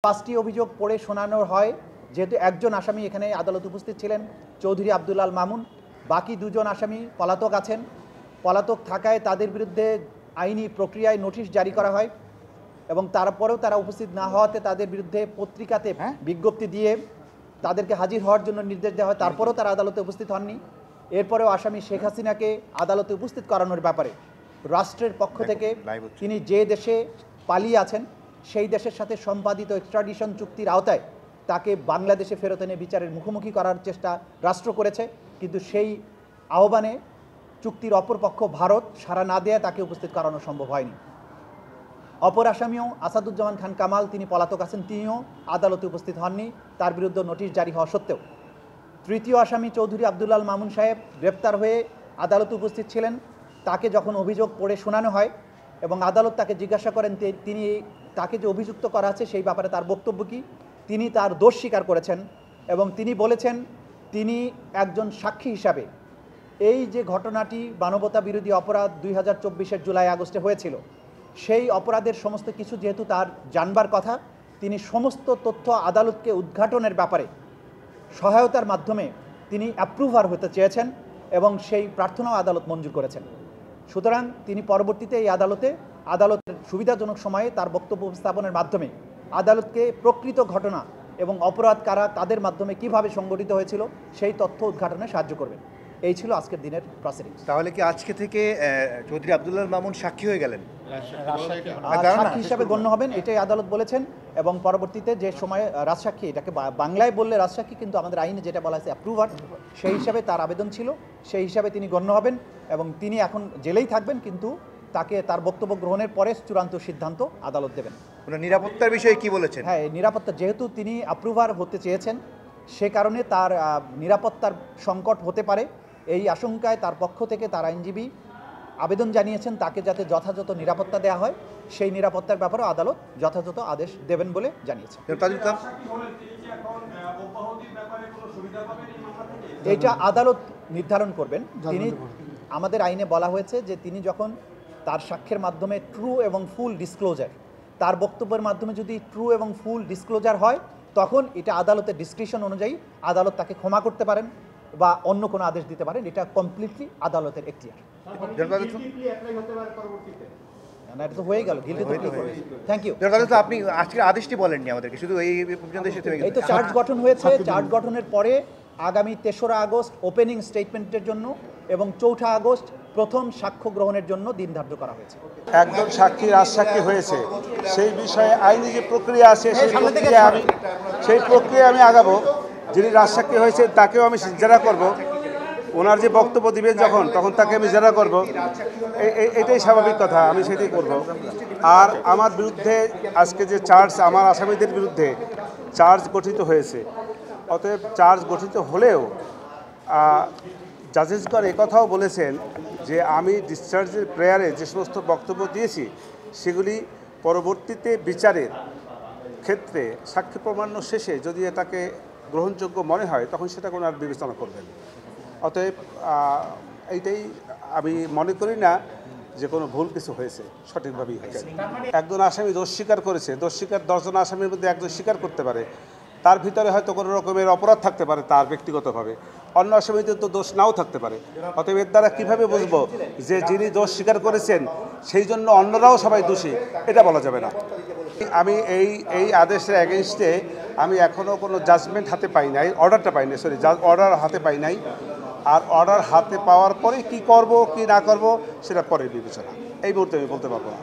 পাঁচটি অভিযোগ পড়ে শোনানো হয়, যেহেতু একজন আসামি এখানে আদালত উপস্থিত ছিলেন, চৌধুরী আব্দুল আল মামুন। বাকি দুজন আসামি পলাতক আছেন। পলাতক থাকায় তাদের বিরুদ্ধে আইনি প্রক্রিয়ায় নোটিশ জারি করা হয় এবং তারপরেও তারা উপস্থিত না হওয়াতে তাদের বিরুদ্ধে পত্রিকাতে বিজ্ঞপ্তি দিয়ে তাদেরকে হাজির হওয়ার জন্য নির্দেশ দেওয়া হয়। তারপরেও তারা আদালতে উপস্থিত হননি। এরপরেও আসামি শেখ হাসিনাকে আদালতে উপস্থিত করানোর ব্যাপারে রাষ্ট্রের পক্ষ থেকে তিনি যে দেশে পালিয়ে আছেন সেই দেশের সাথে সম্পাদিত এক্সট্রাডিশন চুক্তির আওতায় তাকে বাংলাদেশে ফেরত এনে বিচারের মুখোমুখি করার চেষ্টা রাষ্ট্র করেছে, কিন্তু সেই আহ্বানে চুক্তির অপরপক্ষ ভারত সাড়া না দেয়া তাকে উপস্থিত করানো সম্ভব হয়নি। অপর আসামিও আসাদুজ্জামান খান কামাল, তিনি পলাতক আছেন, তিনিও আদালতে উপস্থিত হননি, তার বিরুদ্ধে নোটিশ জারি হওয়া সত্ত্বেও। তৃতীয় আসামি চৌধুরী আব্দুল আল মামুন সাহেব গ্রেপ্তার হয়ে আদালতে উপস্থিত ছিলেন। তাকে যখন অভিযোগ পড়ে শোনানো হয় এবং আদালত তাকে জিজ্ঞাসা করেন তিনি তাকে যে অভিযুক্ত করা আছে সেই ব্যাপারে তার বক্তব্য কী, তিনি তার দোষ স্বীকার করেছেন এবং তিনি বলেছেন তিনি একজন সাক্ষী হিসাবে এই যে ঘটনাটি মানবতা বিরোধী অপরাধ 2024-এর জুলাই আগস্টে হয়েছিল, সেই অপরাধের সমস্ত কিছু যেহেতু তার জানবার কথা, তিনি সমস্ত তথ্য আদালতকে উদ্ঘাটনের ব্যাপারে সহায়তার মাধ্যমে তিনি অ্যাপ্রুভার হতে চেয়েছেন এবং সেই প্রার্থনাও আদালত মঞ্জুর করেছেন। সুতরাং তিনি পরবর্তীতে এই আদালতের সুবিধাজনক সময়ে তার বক্তব্য উপস্থাপনের মাধ্যমে আদালতকে প্রকৃত ঘটনা এবং অপরাধ কারা তাদের মাধ্যমে কিভাবে সংগঠিত হয়েছিল সেই তথ্য উদ্ঘাটনে সাহায্য করবেন। এই ছিল আজকের দিনের প্রসিডিংস। তাহলে কি আজকে থেকে চৌধুরী আব্দুল আল মামুন সাক্ষী হয়ে গেলেন? সাক্ষী হিসাবে গণ্য হবেন, এটাই আদালত বলেছেন এবং পরবর্তীতে যে সময়ে রাজসাক্ষী, এটাকে বাংলায় বললে রাজসাক্ষী, কিন্তু আমাদের আইনে যেটা বলা আছে অ্যাপ্রুভার, সেই হিসাবে তার আবেদন ছিল, সেই হিসাবে তিনি গণ্য হবেন এবং তিনি এখন জেলেই থাকবেন, কিন্তু তাকে তার বক্তব্য গ্রহণের পরে চূড়ান্ত সিদ্ধান্ত আদালত দেবেন। নিরাপত্তার বিষয়ে কি বলেছেন? হ্যাঁ, নিরাপত্তা, যেহেতু তিনি অ্যাপ্রুভার হতে চেয়েছেন সে কারণে তার নিরাপত্তার সংকট হতে পারে, এই আশঙ্কায় তার পক্ষ থেকে তার আইনজীবী আবেদন জানিয়েছেন তাকে যাতে যথাযথ নিরাপত্তা দেওয়া হয়, সেই নিরাপত্তার ব্যাপারেও আদালত যথাযথ আদেশ দেবেন বলে জানিয়েছেন। এটা আদালত নির্ধারণ করবেন। তিনি, আমাদের আইনে বলা হয়েছে যে তিনি যখন তার সাক্ষ্যের মাধ্যমে ট্রু এবং ফুল ডিসক্লোজার, তার বক্তব্যের মাধ্যমে যদি ট্রু এবং ফুল ডিসক্লোজার হয়, তখন এটা আদালতের ডিসক্রিপশন অনুযায়ী আদালত তাকে ক্ষমা করতে পারেন বা অন্য কোনো আদেশ দিতে পারেন। এটা কমপ্লিটলি আদালতের এখতিয়ার। এটা তো হয়ে গেল, থ্যাংক ইউ। আপনি আজকের আদেশটি বলেননি আমাদেরকে, শুধু এই পর্যন্ত এই তো চার্জ গঠন হয়েছে। চার্জ গঠনের পরে আগামী 3রা আগস্ট ওপেনিং স্টেটমেন্টের জন্য এবং 4ঠা আগস্ট প্রথম সাক্ষ্য গ্রহণের জন্য দিন ধার্য করা হয়েছে। একজন সাক্ষী রাজসাক্ষী হয়েছে, সেই বিষয়ে আইনি যে প্রক্রিয়া আছে সেই প্রক্রিয়া আমি আগাবো। যিনি রাজসাক্ষী হয়েছে তাকেও আমি জেরা করব, ওনার যে বক্তব্য দিবেন তখন তাকে আমি জেরা করব, এটাই স্বাভাবিক কথা, আমি সেটাই করব। আর আমার বিরুদ্ধে আজকে যে চার্জ, আমার আসামিদের বিরুদ্ধে চার্জ গঠিত হয়েছে, অতএব চার্জ গঠিত হলেও জাজেসগণ একথাও বলেছেন যে আমি ডিসচার্জের প্রেয়ারে যে সমস্ত বক্তব্য দিয়েছি সেগুলি পরবর্তীতে বিচারের ক্ষেত্রে সাক্ষী প্রমাণ্য শেষে যদি এটাকে গ্রহণযোগ্য মনে হয় তখন সেটা কোনো আর বিবেচনা করবেন। অতএব এইটাই, আমি মনে করি না যে কোনো ভুল কিছু হয়েছে, সঠিকভাবেই হয়েছে। একজন আসামি দোষ স্বীকার করেছে, দোষ স্বীকার 10 জন আসামির মধ্যে একজন স্বীকার করতে পারে, তার ভিতরে হয়তো কোনো রকমের অপরাধ থাকতে পারে তার ব্যক্তিগতভাবে, অন্য আসামিদের তো দোষ নাও থাকতে পারে। অতএব এর দ্বারা কীভাবে বুঝবো যে যিনি দোষ স্বীকার করেছেন সেই জন্য অন্যরাও সবাই দোষী, এটা বলা যাবে না। আমি এই আদেশের এগেনস্টে আমি এখনও কোনো জাজমেন্ট হাতে পাই নাই, অর্ডারটা পাই নাই, অর্ডার হাতে পাই নাই। আর অর্ডার হাতে পাওয়ার পরে কি করব কি না করব সেটা পরে বিবেচনা, এই মুহূর্তে আমি বলতে পারবো না।